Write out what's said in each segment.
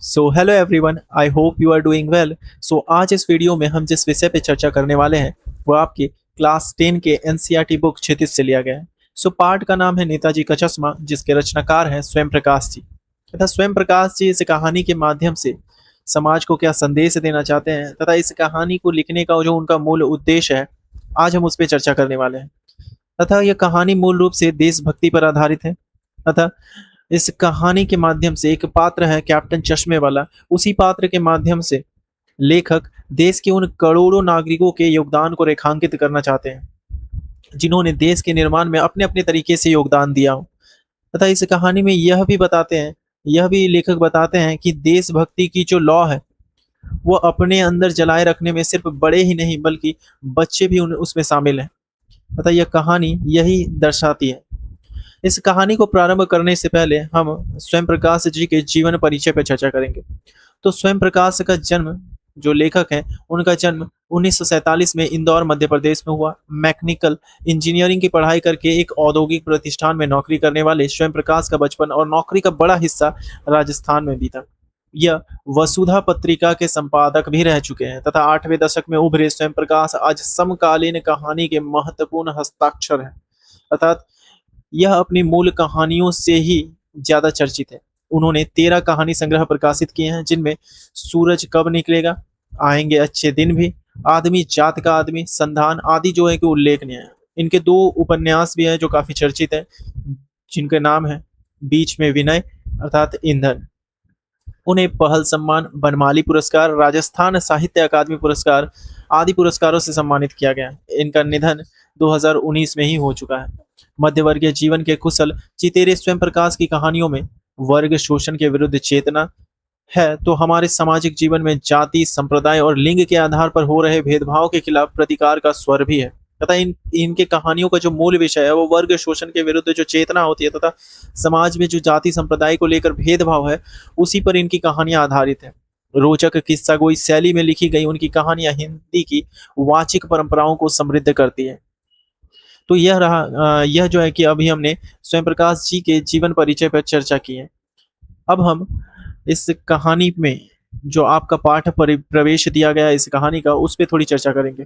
So hello everyone, I hope you are doing well. आज इस video में हम जिस विषय पे चर्चा करने वाले हैं वो आपकी क्लास 10 के एनसीईआरटी बुक क्षितिज से लिया गया है। पाठ का नाम है नेताजी का चश्मा, जिसके रचनाकार हैं स्वयं प्रकाश जी। तथा स्वयं प्रकाश जी इस कहानी के माध्यम से समाज को क्या संदेश देना चाहते हैं तथा इस कहानी को लिखने का जो उनका मूल उद्देश्य है, आज हम उस पर चर्चा करने वाले हैं। तथा यह कहानी मूल रूप से देशभक्ति पर आधारित है। तथा इस कहानी के माध्यम से एक पात्र है कैप्टन चश्मे वाला। उसी पात्र के माध्यम से लेखक देश के उन करोड़ों नागरिकों के योगदान को रेखांकित करना चाहते हैं जिन्होंने देश के निर्माण में अपने अपने तरीके से योगदान दिया हो। तथा इस कहानी में यह भी लेखक बताते हैं कि देशभक्ति की जो लौ है वो अपने अंदर जलाए रखने में सिर्फ बड़े ही नहीं बल्कि बच्चे भी उसमें शामिल हैं। तथा यह कहानी यही दर्शाती है। इस कहानी को प्रारंभ करने से पहले हम स्वयं प्रकाश जी के जीवन परिचय पर चर्चा करेंगे। स्वयं प्रकाश का जन्म, जो लेखक हैं उनका जन्म 1947 में इंदौर मध्य प्रदेश में हुआ। मैकेनिकल इंजीनियरिंग की पढ़ाई करके एक औद्योगिक प्रतिष्ठान में नौकरी करने वाले स्वयं प्रकाश का बचपन और नौकरी का बड़ा हिस्सा राजस्थान में बीता। यह वसुधा पत्रिका के संपादक भी रह चुके हैं तथा 8वें दशक में उभरे स्वयं प्रकाश आज समकालीन कहानी के महत्वपूर्ण हस्ताक्षर हैं। अर्थात यह अपनी मूल कहानियों से ही ज्यादा चर्चित है। उन्होंने 13 कहानी संग्रह प्रकाशित किए हैं जिनमें सूरज कब निकलेगा, आएंगे अच्छे दिन भी, आदमी जात का आदमी, संधान आदि जो है कि उल्लेखनीय है। इनके 2 उपन्यास भी हैं जो काफी चर्चित है, जिनके नाम है बीच में विनय अर्थात ईंधन। उन्हें पहल सम्मान, बनमाली पुरस्कार, राजस्थान साहित्य अकादमी पुरस्कार आदि पुरस्कारों से सम्मानित किया गया। इनका निधन 2019 में ही हो चुका है। मध्यवर्गीय जीवन के कुशल चितेरे स्वयं प्रकाश की कहानियों में वर्ग शोषण के विरुद्ध चेतना है, तो हमारे सामाजिक जीवन में जाति, संप्रदाय और लिंग के आधार पर हो रहे भेदभाव के खिलाफ प्रतिकार का स्वर भी है। तथा इनके कहानियों का जो मूल विषय है वो वर्ग शोषण के विरुद्ध जो चेतना होती है तथा समाज में जो जाति संप्रदाय को लेकर भेदभाव है, उसी पर इनकी कहानियां आधारित है। रोचक किस्सा गोई शैली में लिखी गई उनकी कहानियां हिंदी की वाचिक परंपराओं को समृद्ध करती है। यह जो है कि अभी हमने स्वयं प्रकाश जी के जीवन परिचय पर चर्चा की है। अब हम इस कहानी में जो आपका पाठ प्रवेश दिया गया है इस कहानी का, उस पर थोड़ी चर्चा करेंगे।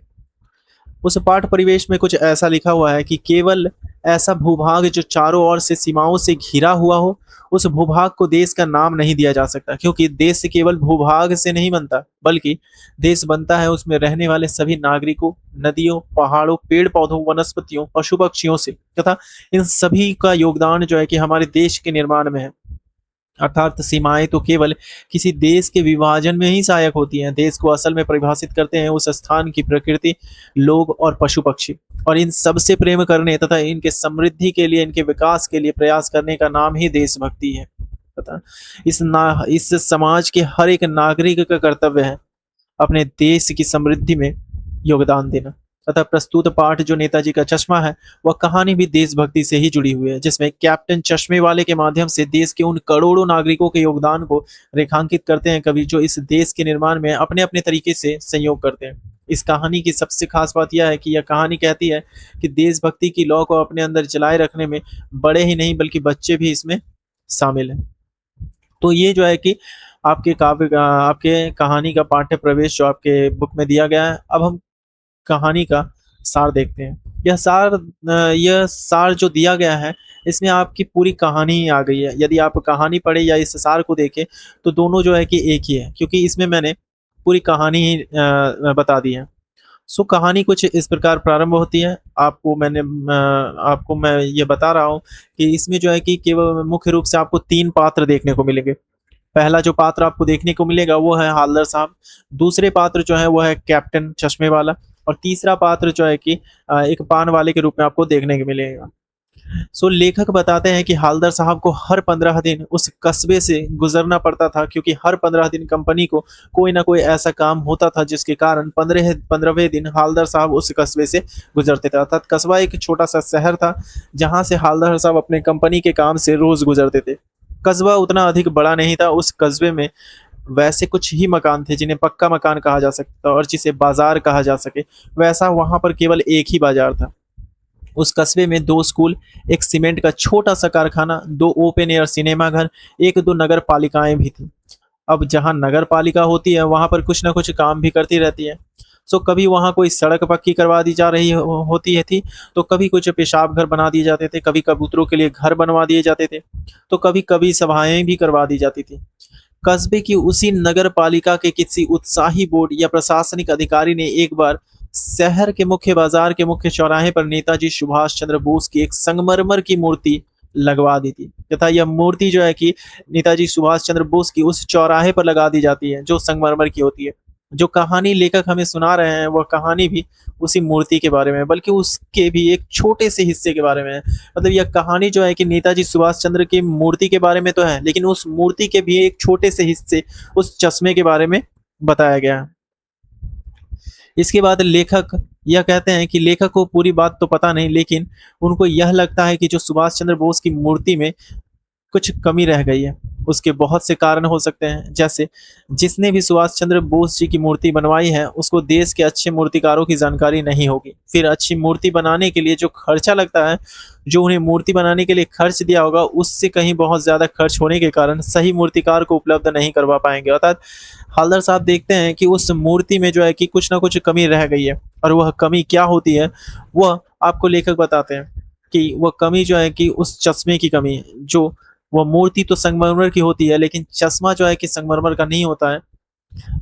उस पाठ परिवेश में कुछ ऐसा लिखा हुआ है कि केवल ऐसा भूभाग जो चारों ओर से सीमाओं से घिरा हुआ हो, उस भूभाग को देश का नाम नहीं दिया जा सकता, क्योंकि देश केवल भूभाग से नहीं बनता बल्कि देश बनता है उसमें रहने वाले सभी नागरिकों, नदियों, पहाड़ों, पेड़ पौधों, वनस्पतियों, पशु पक्षियों से। तथा इन सभी का योगदान जो है कि हमारे देश के निर्माण में है। अर्थात सीमाएं तो केवल किसी देश के विभाजन में ही सहायक होती हैं। देश को असल में परिभाषित करते हैं उस स्थान की प्रकृति, लोग और पशु पक्षी। और इन सबसे प्रेम करने तथा इनके समृद्धि के लिए, इनके विकास के लिए प्रयास करने का नाम ही देशभक्ति है। तथा इस समाज के हर एक नागरिक का कर्तव्य है अपने देश की समृद्धि में योगदान देना। तथा प्रस्तुत पाठ जो नेताजी का चश्मा है, वह कहानी भी देशभक्ति से ही जुड़ी हुई है, जिसमें कैप्टन चश्मे वाले के माध्यम से देश के उन करोड़ों नागरिकों के योगदान को रेखांकित करते हैं कवि, जो इस देश के निर्माण में अपने अपने तरीके से सहयोग करते हैं। इस कहानी की सबसे खास बात यह है कि यह कहानी कहती है कि देशभक्ति की लौ को अपने अंदर जलाए रखने में बड़े ही नहीं बल्कि बच्चे भी इसमें शामिल हैं। ये जो है कि आपके कहानी का पाठ्य प्रवेश जो आपके बुक में दिया गया है। अब हम कहानी का सार देखते हैं। यह सार जो दिया गया है, इसमें आपकी पूरी कहानी ही आ गई है। यदि आप कहानी पढ़े या इस सार को देखें तो दोनों जो है कि एक ही है, क्योंकि इसमें मैंने पूरी कहानी ही बता दी है। कहानी कुछ इस प्रकार प्रारंभ होती है। आपको मैं ये बता रहा हूँ कि इसमें जो है कि केवल मुख्य रूप से आपको 3 पात्र देखने को मिलेंगे। पहला जो पात्र आपको देखने को मिलेगा वो है हालदार साहब, दूसरे पात्र जो है वो है कैप्टन चश्मे वाला, और तीसरा पात्र जो है कि एक पान वाले के रूप में आपको देखने को मिलेगा। लेखक बताते हैं कि हालदार साहब को हर 15 दिन उस कस्बे से गुजरना पड़ता था, क्योंकि हर 15 दिन कंपनी को कोई ना कोई ऐसा काम होता था जिसके कारण 15वें दिन हालदार साहब उस कस्बे से गुजरते थे। अर्थात कस्बा एक छोटा सा शहर था जहां से हालदार साहब अपने कंपनी के काम से रोज गुजरते थे। कस्बा उतना अधिक बड़ा नहीं था। उस कस्बे में वैसे कुछ ही मकान थे जिन्हें पक्का मकान कहा जा सकता था और जिसे बाजार कहा जा सके, वैसा वहां पर केवल एक ही बाजार था। उस कस्बे में 2 स्कूल, एक सीमेंट का छोटा सा कारखाना, 2 ओपन एयर सिनेमा घर, 1-2 नगर पालिकाएं भी थी। अब जहाँ नगर पालिका होती है वहाँ पर कुछ ना कुछ काम भी करती रहती है। सो कभी वहाँ कोई सड़क पक्की करवा दी जा रही होती है थी, तो कभी कुछ पेशाब घर बना दिए जाते थे, कभी कबूतरों के लिए घर बनवा दिए जाते थे, तो कभी कभी सभाएं भी करवा दी जाती थी। कस्बे की उसी नगर पालिका के किसी उत्साही बोर्ड या प्रशासनिक अधिकारी ने एक बार शहर के मुख्य बाजार के मुख्य चौराहे पर नेताजी सुभाष चंद्र बोस की एक संगमरमर की मूर्ति लगवा दी थी, तथा यह मूर्ति जो है कि नेताजी सुभाष चंद्र बोस की उस चौराहे पर लगा दी जाती है जो संगमरमर की होती है। जो कहानी लेखक हमें सुना रहे हैं वह कहानी भी उसी मूर्ति के बारे में है, बल्कि उसके भी एक छोटे से हिस्से के बारे में है। मतलब यह कहानी जो है कि नेताजी सुभाष चंद्र की मूर्ति के बारे में तो है, लेकिन उस मूर्ति के भी एक छोटे से हिस्से, उस चश्मे के बारे में बताया गया है। इसके बाद लेखक यह कहते हैं कि लेखक को पूरी बात तो पता नहीं, लेकिन उनको यह लगता है कि जो सुभाष चंद्र बोस की मूर्ति में कुछ कमी रह गई है। उसके बहुत से कारण हो सकते हैं, जैसे जिसने भी सुभाष चंद्र बोस जी की मूर्ति बनवाई है उसको देश के अच्छे मूर्तिकारों की जानकारी नहीं होगी। फिर अच्छी मूर्ति बनाने के लिए जो खर्चा लगता है, जो उन्हें मूर्ति बनाने के लिए खर्च दिया होगा, उससे कहीं बहुत ज़्यादा खर्च होने के कारण सही मूर्तिकार को उपलब्ध नहीं करवा पाएंगे। अर्थात हलदर साहब देखते हैं कि उस मूर्ति में जो है कि कुछ ना कुछ कमी रह गई है, और वह कमी क्या होती है वह आपको लेखक बताते हैं कि वह कमी जो है कि उस चश्मे की कमी है। जो वह मूर्ति तो संगमरमर की होती है, लेकिन चश्मा जो है कि संगमरमर का नहीं होता है।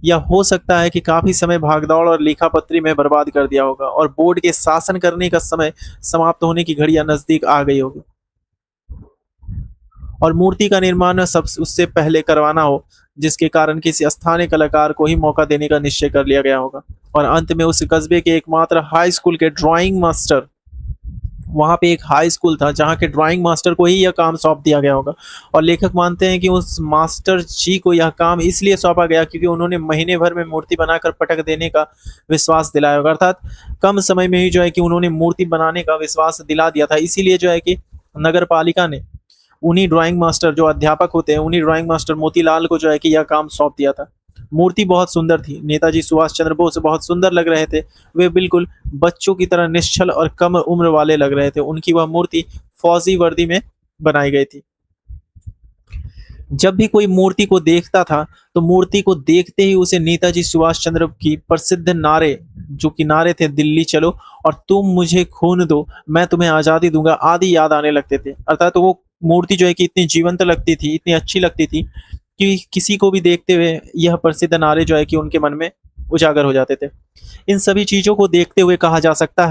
या हो सकता है कि काफी समय भागदौड़ और लिखापत्री में बर्बाद कर दिया होगा, और बोर्ड के शासन करने का समय समाप्त होने की घड़ियां नजदीक आ गई होगी, और मूर्ति का निर्माण सब उससे पहले करवाना हो, जिसके कारण किसी स्थानीय कलाकार को ही मौका देने का निश्चय कर लिया गया होगा। और अंत में उस कस्बे के एकमात्र हाई स्कूल के ड्राइंग मास्टर, वहां पे एक हाई स्कूल था जहाँ के ड्राइंग मास्टर को ही यह काम सौंप दिया गया होगा। और लेखक मानते हैं कि उस मास्टर जी को यह काम इसलिए सौंपा गया क्योंकि उन्होंने महीने भर में मूर्ति बनाकर पटक देने का विश्वास दिलाया होगा। अर्थात कम समय में ही जो है कि उन्होंने मूर्ति बनाने का विश्वास दिला दिया था, इसीलिए जो है कि नगर पालिका ने उन्हीं ड्राइंग मास्टर, जो अध्यापक होते हैं, उन्हीं ड्राइंग मास्टर मोतीलाल को जो है कि यह काम सौंप दिया था। मूर्ति बहुत सुंदर थी, नेताजी सुभाष चंद्र बोस बहुत सुंदर लग रहे थे। वे बिल्कुल बच्चों की तरह निश्चल और कम उम्र वाले लग रहे थे। उनकी वह मूर्ति फौजी वर्दी में बनाई गई थी। जब भी कोई मूर्ति को देखता था तो मूर्ति को देखते ही उसे नेताजी सुभाष चंद्र की प्रसिद्ध नारे, जो कि नारे थे दिल्ली चलो और तुम मुझे खून दो मैं तुम्हें आजादी दूंगा, आदि याद आने लगते थे। अर्थात तो वो मूर्ति जो है कि इतनी जीवंत लगती थी, इतनी अच्छी लगती थी कि किसी को भी देखते हुए यह प्रसिद्ध नारे जो है कि उनके मन में उजागर हो जाते थे। इन सभी चीजों को देखते हुए कहा जा सकता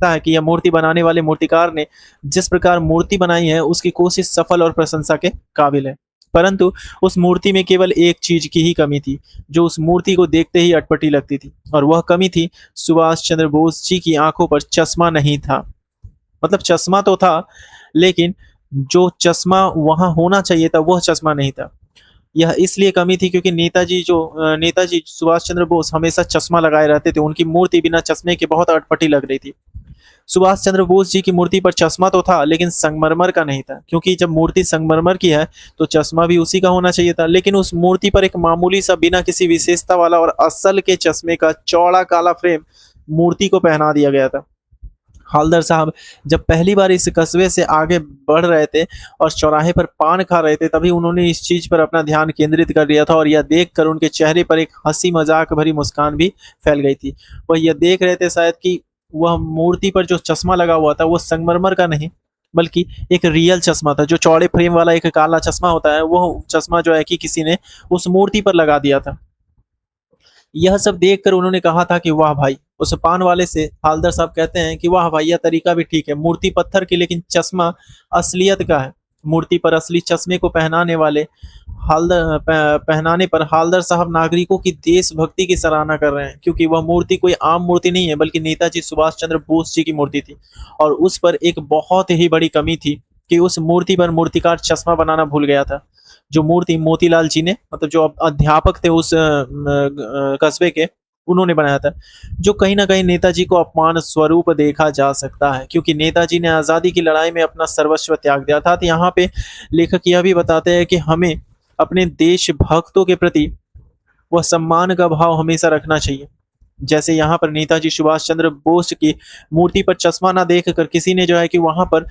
है कि यह मूर्ति बनाने वाले मूर्तिकार ने जिस प्रकार मूर्ति बनाई है उसकी कोशिश सफल और प्रशंसा के काबिल है। परंतु उस मूर्ति में केवल एक चीज की ही कमी थी, जो उस मूर्ति को देखते ही अटपटी लगती थी, और वह कमी थी सुभाष चंद्र बोस जी की आंखों पर चश्मा नहीं था। मतलब चश्मा तो था, लेकिन जो चश्मा वहां होना चाहिए था वह चश्मा नहीं था। यह इसलिए कमी थी क्योंकि नेताजी सुभाष चंद्र बोस हमेशा चश्मा लगाए रहते थे। उनकी मूर्ति बिना चश्मे के बहुत अटपटी लग रही थी। सुभाष चंद्र बोस जी की मूर्ति पर चश्मा तो था, लेकिन संगमरमर का नहीं था, क्योंकि जब मूर्ति संगमरमर की है तो चश्मा भी उसी का होना चाहिए था। लेकिन उस मूर्ति पर एक मामूली सा बिना किसी विशेषता वाला और असल के चश्मे का चौड़ा काला फ्रेम मूर्ति को पहना दिया गया था। हवलदार साहब जब पहली बार इस कस्बे से आगे बढ़ रहे थे और चौराहे पर पान खा रहे थे, तभी उन्होंने इस चीज पर अपना ध्यान केंद्रित कर लिया था, और यह देखकर उनके चेहरे पर एक हंसी मजाक भरी मुस्कान भी फैल गई थी। वह यह देख रहे थे शायद कि वह मूर्ति पर जो चश्मा लगा हुआ था वो संगमरमर का नहीं, बल्कि एक रियल चश्मा था। जो चौड़े फ्रेम वाला एक काला चश्मा होता है, वो चश्मा जो है कि किसी ने उस मूर्ति पर लगा दिया था। यह सब देखकर उन्होंने कहा था कि वाह भाई। उस पान वाले से हवलदार साहब कहते हैं कि वाह भाई, यह तरीका भी ठीक है, मूर्ति पत्थर की लेकिन चश्मा असलियत का है। मूर्ति पर असली चश्मे को पहनाने पर हवलदार साहब नागरिकों की देशभक्ति की सराहना कर रहे हैं, क्योंकि वह मूर्ति कोई आम मूर्ति नहीं है, बल्कि नेताजी सुभाष चंद्र बोस जी की मूर्ति थी। और उस पर एक बहुत ही बड़ी कमी थी कि उस मूर्ति पर मूर्तिकार चश्मा बनाना भूल गया था। जो मूर्ति मोतीलाल जी ने, मतलब जो अध्यापक थे उस कस्बे के, उन्होंने बनाया था, जो कहीं ना कहीं नेताजी को अपमान स्वरूप देखा जा सकता है, क्योंकि नेताजी ने आज़ादी की लड़ाई में अपना सर्वस्व त्याग दिया था। तो यहाँ पे लेखक यह भी बताते हैं कि हमें अपने देशभक्तों के प्रति वह सम्मान का भाव हमेशा रखना चाहिए। जैसे यहाँ पर नेताजी सुभाष चंद्र बोस की मूर्ति पर चश्मा ना देखकर किसी ने जो है कि वहां पर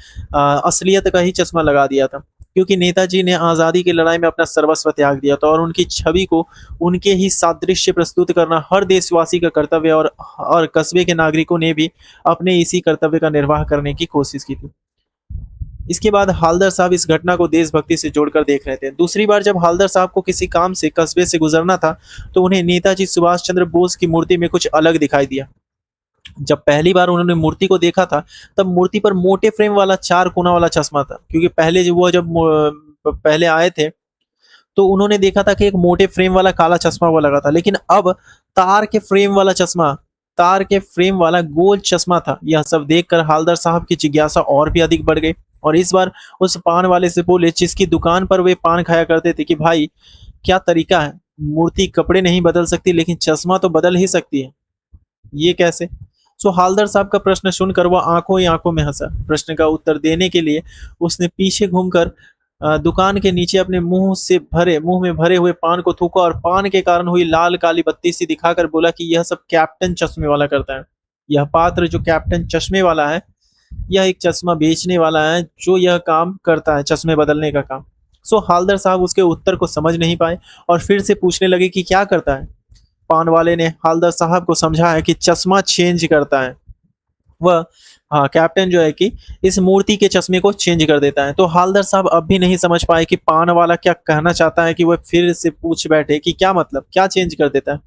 असलियत का ही चश्मा लगा दिया था। क्योंकि नेताजी ने आज़ादी की लड़ाई में अपना सर्वस्व त्याग दिया था और उनकी छवि को उनके ही सादृश्य प्रस्तुत करना हर देशवासी का कर्तव्य और कस्बे के नागरिकों ने भी अपने इसी कर्तव्य का निर्वाह करने की कोशिश की थी। इसके बाद हालदर साहब इस घटना को देशभक्ति से जोड़कर देख रहे थे। दूसरी बार जब हालदर साहब को किसी काम से कस्बे से गुजरना था, तो उन्हें नेताजी सुभाष चंद्र बोस की मूर्ति में कुछ अलग दिखाई दिया। जब पहली बार उन्होंने मूर्ति को देखा था, तब मूर्ति पर मोटे फ्रेम वाला 4 कोना वाला चश्मा था, क्योंकि पहले जब पहले आए थे, तो उन्होंने देखा था कि एक मोटे फ्रेम वाला काला चश्मा वो लगा था, लेकिन अब तार के फ्रेम वाला चश्मा, तार के फ्रेम वाला गोल चश्मा था। यह सब देखकर हालदर साहब की जिज्ञासा और भी अधिक बढ़ गई और इस बार उस पान वाले से बोले, जिसकी दुकान पर वे पान खाया करते थे, कि भाई क्या तरीका है, मूर्ति कपड़े नहीं बदल सकती लेकिन चश्मा तो बदल ही सकती है, ये कैसे? सो हालदर साहब का प्रश्न सुनकर वह आंखों ही आंखों में हंसा। प्रश्न का उत्तर देने के लिए उसने पीछे घूमकर दुकान के नीचे अपने मुंह में भरे हुए पान को थूका और पान के कारण हुई लाल काली बत्ती सी दिखाकर बोला कि यह सब कैप्टन चश्मे वाला करता है। यह पात्र जो कैप्टन चश्मे वाला है, यह एक चश्मा बेचने वाला है जो यह काम करता है, चश्मे बदलने का काम। सो हालदर साहब उसके उत्तर को समझ नहीं पाए और फिर से पूछने लगे कि क्या करता है। पान वाले ने हालदर साहब को समझाया कि चश्मा चेंज करता है वह, हाँ, कैप्टन जो है कि इस मूर्ति के चश्मे को चेंज कर देता है। तो हालदर साहब अब भी नहीं समझ पाए कि पान वाला क्या कहना चाहता है, कि वह फिर से पूछ बैठे कि क्या मतलब, क्या चेंज कर देता है।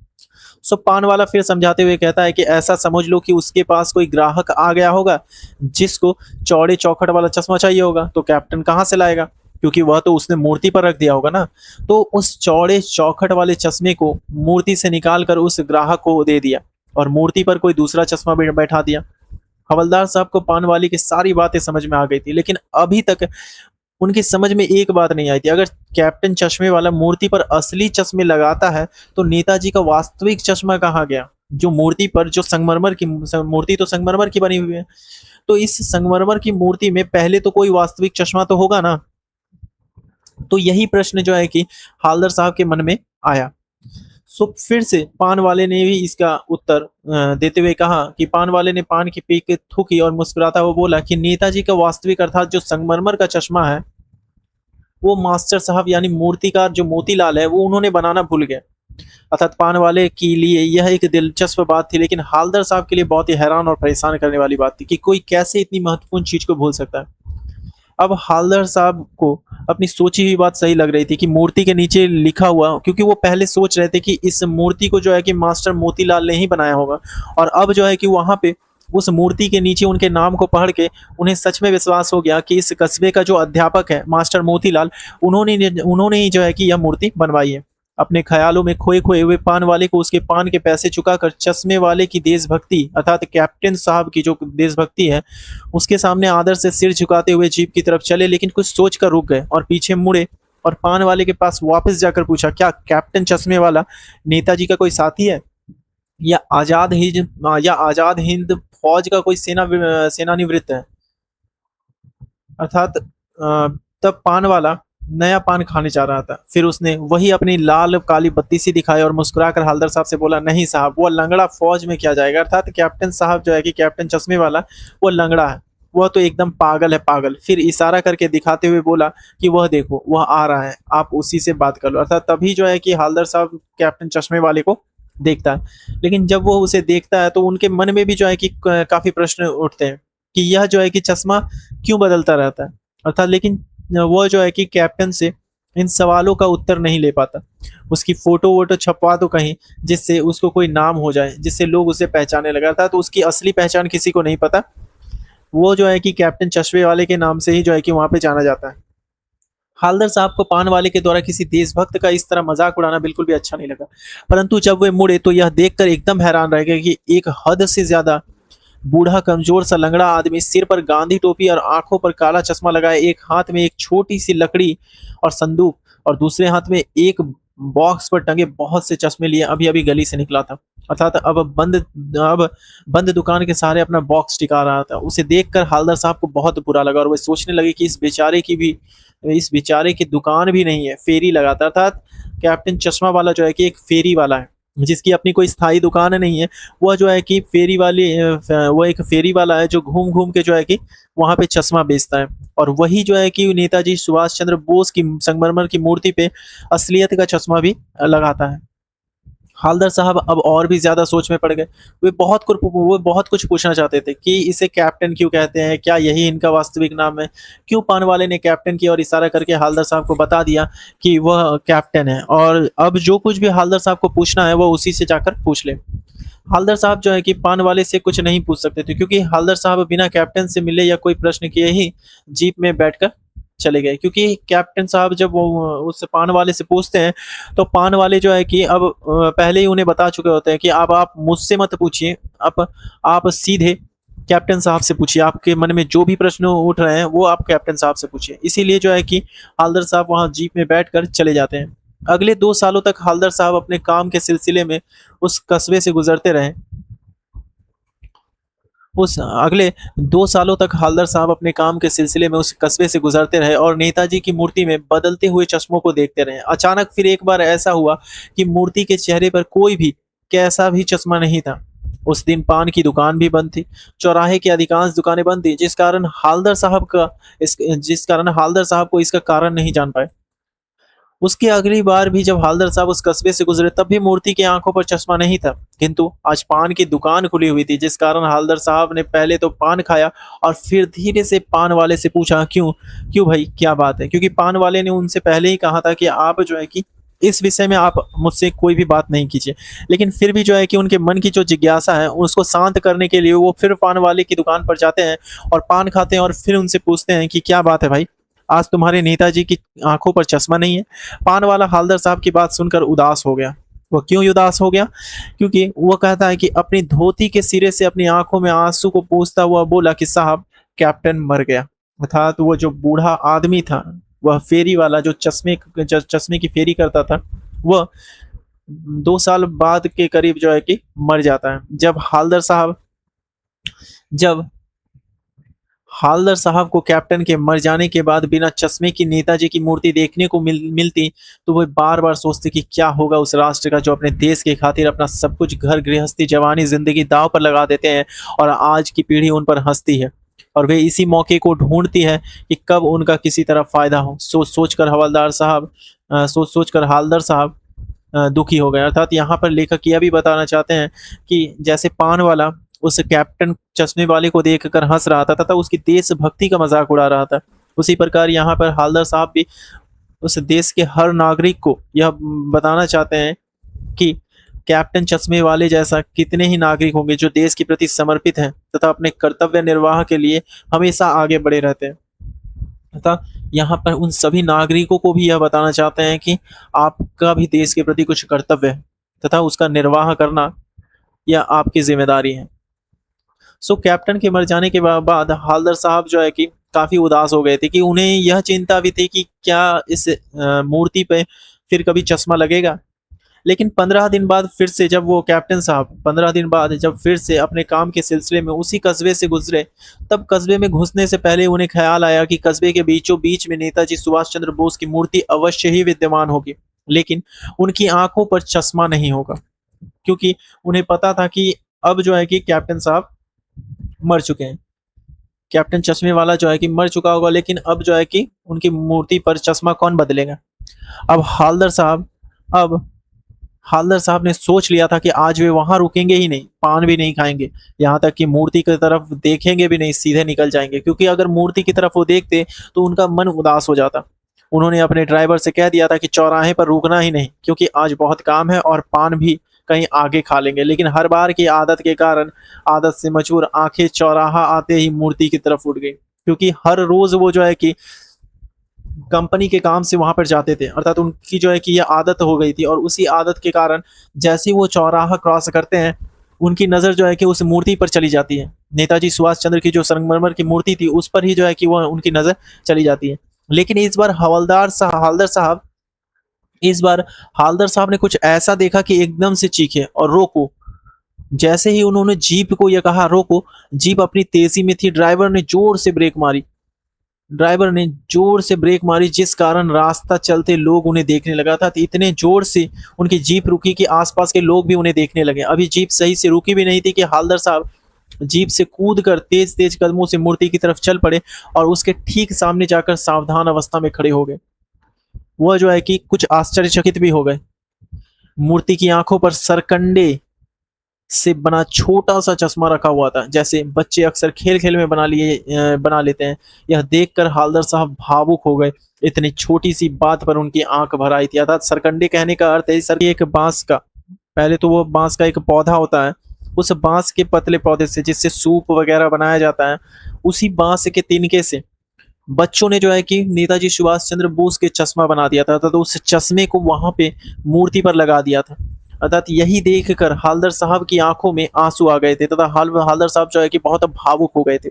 सो पान वाला फिर समझाते हुए कहता है कि ऐसा समझ लो कि उसके पास कोई ग्राहक आ गया होगा जिसको चौड़े चौखट वाला चश्मा चाहिए होगा, तो कैप्टन कहाँ से लाएगा, क्योंकि वह तो उसने मूर्ति पर रख दिया होगा ना। तो उस चौड़े चौखट वाले चश्मे को मूर्ति से निकाल कर उस ग्राहक को दे दिया और मूर्ति पर कोई दूसरा चश्मा बैठा दिया। हवलदार साहब को पान वाली की सारी बातें समझ में आ गई थी, लेकिन अभी तक उनकी समझ में एक बात नहीं आई थी। अगर कैप्टन चश्मे वाला मूर्ति पर असली चश्मे लगाता है, तो नेताजी का वास्तविक चश्मा कहाँ गया, जो मूर्ति पर, जो संगमरमर की मूर्ति तो संगमरमर की बनी हुई है, तो इस संगमरमर की मूर्ति में पहले तो कोई वास्तविक चश्मा तो होगा ना। तो यही प्रश्न जो है कि हालदर साहब के मन में आया। सो फिर से पान वाले ने भी इसका उत्तर देते हुए कहा कि पान वाले ने पान की पीक थूकी और मुस्कुराता हुआ बोला कि नेताजी का वास्तविक अर्थात जो संगमरमर का चश्मा है, वो मास्टर साहब यानी मूर्तिकार जो मोतीलाल है, वो उन्होंने बनाना भूल गए। अर्थात पान वाले के लिए यह एक दिलचस्प बात थी, लेकिन हालदर साहब के लिए बहुत ही हैरान और परेशान करने वाली बात थी कि कोई कैसे इतनी महत्वपूर्ण चीज को भूल सकता है। अब हालदर साहब को अपनी सोची हुई बात सही लग रही थी कि मूर्ति के नीचे लिखा हुआ, क्योंकि वो पहले सोच रहे थे कि इस मूर्ति को जो है कि मास्टर मोतीलाल ने ही बनाया होगा, और अब जो है कि वहां पे उस मूर्ति के नीचे उनके नाम को पढ़ के उन्हें सच में विश्वास हो गया कि इस कस्बे का जो अध्यापक है मास्टर मोतीलाल, उन्होंने ही जो है कि यह मूर्ति बनवाई है। अपने ख्यालों में खोए खोए हुए पान वाले को उसके पान के पैसे चुकाकर चश्मे वाले की देशभक्ति अर्थात कैप्टन साहब की जो देशभक्ति है उसके सामने आदर से सिर झुकाते हुए जीप की तरफ चले, लेकिन कुछ सोच कर रुक गए और पीछे मुड़े और पान वाले के पास वापस जाकर पूछा, क्या कैप्टन चश्मे वाला नेताजी का कोई साथी है या आजाद हिंद फौज का कोई सेनानिवृत्त है। अर्थात तब पान वाला नया पान खाने जा रहा था। फिर उसने वही अपनी लाल काली बत्ती सी दिखाई और मुस्कुराकर हालदर साहब से बोला, नहीं साहब, वो लंगड़ा फौज में क्या जाएगा। अर्थात कैप्टन साहब जो है कि कैप्टन चश्मे वाला, वो लंगड़ा है, वह तो एकदम पागल है, पागल। फिर इशारा करके दिखाते हुए बोला कि वह देखो, वह आ रहा है, आप उसी से बात कर लो। अर्थात तभी जो है कि हालदर साहब कैप्टन चश्मे वाले को देखता है, लेकिन जब वो उसे देखता है तो उनके मन में भी जो है कि काफी प्रश्न उठते हैं कि यह जो है कि चश्मा क्यों बदलता रहता है। अर्थात लेकिन वो जो है कि कैप्टन से इन सवालों का उत्तर नहीं ले पाता। उसकी फोटो वोटो छपवा दो कहीं, जिससे उसको कोई नाम हो जाए, जिससे लोग उसे पहचाने लगा था। तो उसकी असली पहचान किसी को नहीं पता। वो जो है कि कैप्टन चश्मे वाले के नाम से ही जो है कि वहां पे जाना जाता है। हालदर साहब को पान वाले के द्वारा किसी देशभक्त का इस तरह मजाक उड़ाना बिल्कुल भी अच्छा नहीं लगा, परंतु जब वे मुड़े तो यह देखकर एकदम हैरान रह गए कि एक हद से ज्यादा बूढ़ा कमजोर सा लंगड़ा आदमी, सिर पर गांधी टोपी और आंखों पर काला चश्मा लगाए, एक हाथ में एक छोटी सी लकड़ी और संदूक और दूसरे हाथ में एक बॉक्स पर टंगे बहुत से चश्मे लिए अभी अभी गली से निकला था। अर्थात अब बंद दुकान के सहारे अपना बॉक्स टिका रहा था। उसे देखकर हालदर साहब को बहुत बुरा लगा और वे सोचने लगे कि इस बेचारे की दुकान भी नहीं है, फेरी लगाता। अर्थात कैप्टन चश्मा वाला जो है कि एक फेरी वाला है, जिसकी अपनी कोई स्थायी दुकान नहीं है, वह जो है कि फेरी वाली वो एक फेरी वाला है जो घूम-घूम के जो है कि वहाँ पे चश्मा बेचता है। और वही जो है कि नेताजी सुभाष चंद्र बोस की संगमरमर की मूर्ति पे असलियत का चश्मा भी लगाता है। हवलदार साहब अब और भी ज़्यादा सोच में पड़ गए। वो बहुत कुछ पूछना चाहते थे कि इसे कैप्टन क्यों कहते हैं? क्या यही इनका वास्तविक नाम है? क्यों पान वाले ने कैप्टन की ओर इशारा करके हवलदार साहब को बता दिया कि वह कैप्टन है, और अब जो कुछ भी हवलदार साहब को पूछना है वो उसी से जाकर पूछ ले। हवलदार साहब जो है कि पान वाले से कुछ नहीं पूछ सकते थे, क्योंकि हवलदार साहब बिना कैप्टन से मिले या कोई प्रश्न किए ही जीप में बैठकर चले गए। क्योंकि कैप्टन साहब जब वो उस पान वाले से पूछते हैं, तो पान वाले जो है कि अब पहले ही उन्हें बता चुके होते हैं कि अब आप मुझसे मत पूछिए, अब आप सीधे कैप्टन साहब से पूछिए। आपके मन में जो भी प्रश्न उठ रहे हैं वो आप कैप्टन साहब से पूछिए। इसीलिए जो है कि हवलदार साहब वहाँ जीप में बैठकर चले जाते हैं। अगले 2 सालों तक हवलदार साहब अपने काम के सिलसिले में उस कस्बे से गुजरते रहे। उस अगले 2 सालों तक हवलदार साहब अपने काम के सिलसिले में उस कस्बे से गुजरते रहे और नेताजी की मूर्ति में बदलते हुए चश्मों को देखते रहे। अचानक फिर एक बार ऐसा हुआ कि मूर्ति के चेहरे पर कोई भी कैसा भी चश्मा नहीं था। उस दिन पान की दुकान भी बंद थी। चौराहे की अधिकांश दुकानें बंद थी, जिस कारण हवलदार साहब को इसका कारण नहीं जान पाए। उसकी अगली बार भी जब हवलदार साहब उस कस्बे से गुजरे, तब भी मूर्ति की आंखों पर चश्मा नहीं था, किंतु आज पान की दुकान खुली हुई थी, जिस कारण हवलदार साहब ने पहले तो पान खाया और फिर धीरे से पान वाले से पूछा, क्यों क्यों भाई, क्या बात है? क्योंकि पान वाले ने उनसे पहले ही कहा था कि आप जो है कि इस विषय में आप मुझसे कोई भी बात नहीं कीजिए। लेकिन फिर भी जो है कि उनके मन की जो जिज्ञासा है उसको शांत करने के लिए वो फिर पान वाले की दुकान पर जाते हैं और पान खाते हैं और फिर उनसे पूछते हैं कि क्या बात है भाई, आज तुम्हारे नेताजी की आंखों पर चश्मा नहीं है? पान वाला हवलदार साहब की बात सुनकर उदास हो गया। वो क्यों उदास हो गया? क्योंकि वो कहता है कि अपनी धोती के सिरे से अपनी आंखों में आंसू को पोंछता हुआ बोला कि साहब, कैप्टन मर गया। अर्थात वो जो बूढ़ा आदमी था, वह फेरी वाला जो चश्मे की फेरी करता था, वह 2 साल बाद के करीब जो है कि मर जाता है। जब हवलदार साहब को कैप्टन के मर जाने के बाद बिना चश्मे की नेताजी की मूर्ति देखने को मिलती, तो वो बार-बार सोचते कि क्या होगा उस राष्ट्र का जो अपने देश की खातिर अपना सब कुछ, घर गृहस्थी, जवानी, ज़िंदगी दाँव पर लगा देते हैं और आज की पीढ़ी उन पर हँसती है। और वे इसी मौके को ढूँढती है कि कब उनका किसी तरह फ़ायदा हो। सोच-सोच कर हवलदार साहब दुखी हो गए। अर्थात यहाँ पर लेखक यह भी बताना चाहते हैं कि जैसे पान वाला उस कैप्टन चश्मे वाले को देखकर हँस रहा था तथा उसकी देशभक्ति का मज़ाक उड़ा रहा था, उसी प्रकार यहाँ पर हवलदार साहब भी उस देश के हर नागरिक को यह बताना चाहते हैं कि कैप्टन चश्मे वाले जैसा कितने ही नागरिक होंगे जो देश के प्रति समर्पित हैं तथा अपने कर्तव्य निर्वाह के लिए हमेशा आगे बढ़े रहते हैं। तथा यहाँ पर उन सभी नागरिकों को भी यह बताना चाहते हैं कि आपका भी देश के प्रति कुछ कर्तव्य है तथा उसका निर्वाह करना यह आपकी ज़िम्मेदारी है। कैप्टन के मर जाने के बाद हवलदार साहब जो है कि काफ़ी उदास हो गए थे कि उन्हें यह चिंता भी थी कि क्या इस मूर्ति पे फिर कभी चश्मा लगेगा? लेकिन 15 दिन बाद फिर से जब वो कैप्टन साहब 15 दिन बाद जब फिर से अपने काम के सिलसिले में उसी कस्बे से गुज़रे, तब कस्बे में घुसने से पहले उन्हें ख़्याल आया कि कस्बे के बीचों-बीच में नेताजी सुभाष चंद्र बोस की मूर्ति अवश्य ही विद्यमान होगी, लेकिन उनकी आँखों पर चश्मा नहीं होगा। क्योंकि उन्हें पता था कि अब जो है कि कैप्टन साहब मर चुके हैं। कैप्टन चश्मे वाला जो है कि मर चुका होगा, लेकिन अब जो है कि उनकी मूर्ति पर चश्मा कौन बदलेगा? अब अब हवलदार साहब ने सोच लिया था कि आज वे वहाँ रुकेंगे ही नहीं, पान भी नहीं खाएँगे, यहाँ तक कि मूर्ति की तरफ देखेंगे भी नहीं, सीधे निकल जाएँगे, क्योंकि अगर मूर्ति की तरफ वो देखते तो उनका मन उदास हो जाता। उन्होंने अपने ड्राइवर से कह दिया था कि चौराहे पर रुकना ही नहीं, क्योंकि आज बहुत काम है और पान भी कहीं आगे खा लेंगे। लेकिन हर बार की आदत के कारण आदत से मचूर आँखें चौराहा आते ही मूर्ति की तरफ उठ गई, क्योंकि हर रोज़ वो जो है कि कंपनी के काम से वहाँ पर जाते थे। अर्थात उनकी जो है कि ये आदत हो गई थी और उसी आदत के कारण जैसे ही वो चौराहा क्रॉस करते हैं, उनकी नज़र जो है कि उस मूर्ति पर चली जाती है। नेताजी सुभाष चंद्र की जो संगमरमर की मूर्ति थी, उस पर ही जो है कि वो उनकी नज़र चली जाती है। लेकिन इस बार हवलदार साहब ने कुछ ऐसा देखा कि एकदम से चीखे और रोको। जैसे ही उन्होंने जीप को यह कहा रोको, जीप अपनी तेज़ी में थी, ड्राइवर ने ज़ोर से ब्रेक मारी। ड्राइवर ने जोर से ब्रेक मारी, जिस कारण रास्ता चलते लोग उन्हें देखने लगा था। तो इतने जोर से उनकी जीप रुकी कि आसपास के लोग भी उन्हें देखने लगे। अभी जीप सही से रुकी भी नहीं थी कि हवलदार साहब जीप से कूदकर तेज-तेज कदमों से मूर्ति की तरफ चल पड़े और उसके ठीक सामने जाकर सावधान अवस्था में खड़े हो गए। वह जो है कि कुछ आश्चर्यचकित भी हो गए। मूर्ति की आंखों पर सरकंडे से बना छोटा-सा चश्मा रखा हुआ था, जैसे बच्चे अक्सर खेल-खेल में बना लेते हैं। यह देखकर हवलदार साहब भावुक हो गए। इतनी छोटी-सी बात पर उनकी आँख भर आई थी। अर्थात सरकंडे कहने का अर्थ है सर एक बाँस का, पहले तो वो बाँस का एक पौधा होता है, उस बाँस के पतले पौधे से जिससे सूप वगैरह बनाया जाता है, उसी बाँस के तिनके से बच्चों ने जो है कि नेताजी सुभाष चंद्र बोस के चश्मा बना दिया था, तो उस चश्मे को वहाँ पे मूर्ति पर लगा दिया था। अर्थात यही देखकर हवलदार साहब की आँखों में आँसू आ गए थे तथा हवलदार साहब जो है कि बहुत भावुक हो गए थे।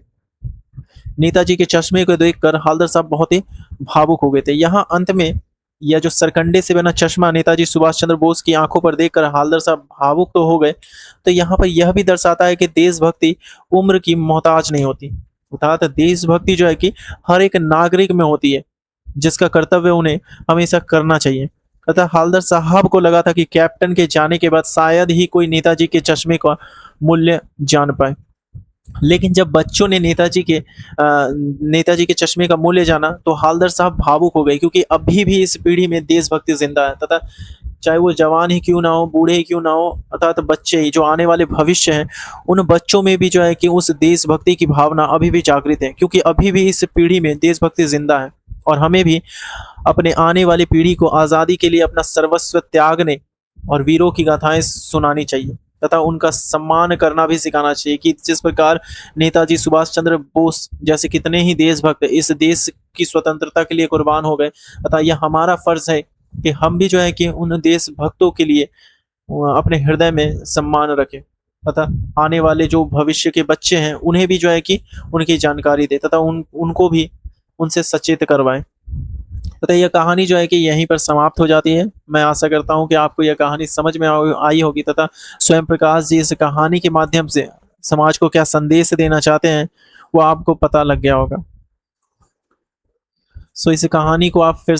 नेताजी के चश्मे को देखकर हवलदार साहब बहुत ही भावुक हो गए थे। यहाँ अंत में यह जो सरकंडे से बना चश्मा नेताजी सुभाष चंद्र बोस की आंखों पर देखकर हवलदार साहब भावुक तो हो गए, तो यहाँ पर यह भी दर्शाता है कि देशभक्ति उम्र की मोहताज नहीं होती। अर्थात देशभक्ति जो है कि हर एक नागरिक में होती है, जिसका कर्तव्य उन्हें हमेशा करना चाहिए। अतः हवलदार साहब को लगा था कि कैप्टन के जाने के बाद शायद ही कोई नेताजी के चश्मे का मूल्य जान पाए। लेकिन जब बच्चों ने नेताजी के चश्मे का मूल्य जाना, तो हवलदार साहब भावुक हो गए, क्योंकि अभी भी इस पीढ़ी में देशभक्ति जिंदा है तथा चाहे वो जवान ही क्यों ना हो, बूढ़े ही क्यों ना हो, अर्थात बच्चे ही जो आने वाले भविष्य हैं, उन बच्चों में भी जो है कि उस देशभक्ति की भावना अभी भी जागृत है, क्योंकि अभी भी इस पीढ़ी में देशभक्ति जिंदा है। और हमें भी अपने आने वाली पीढ़ी को आज़ादी के लिए अपना सर्वस्व त्यागने और वीरों की गाथाएं सुनानी चाहिए तथा उनका सम्मान करना भी सिखाना चाहिए कि जिस प्रकार नेताजी सुभाष चंद्र बोस जैसे कितने ही देशभक्त इस देश की स्वतंत्रता के लिए कुर्बान हो गए। अतः यह हमारा फर्ज है कि हम भी जो है कि उन देशभक्तों के लिए अपने हृदय में सम्मान रखें तथा आने वाले जो भविष्य के बच्चे हैं उन्हें भी जो है कि उनकी जानकारी दे तथा उनको भी उनसे सचेत करवाएं। तथा यह कहानी जो है कि यहीं पर समाप्त हो जाती है। मैं आशा करता हूँ कि आपको यह कहानी समझ में आई होगी तथा स्वयं प्रकाश जी इस कहानी के माध्यम से समाज को क्या संदेश देना चाहते हैं वो आपको पता लग गया होगा। सो इस कहानी को आप फिर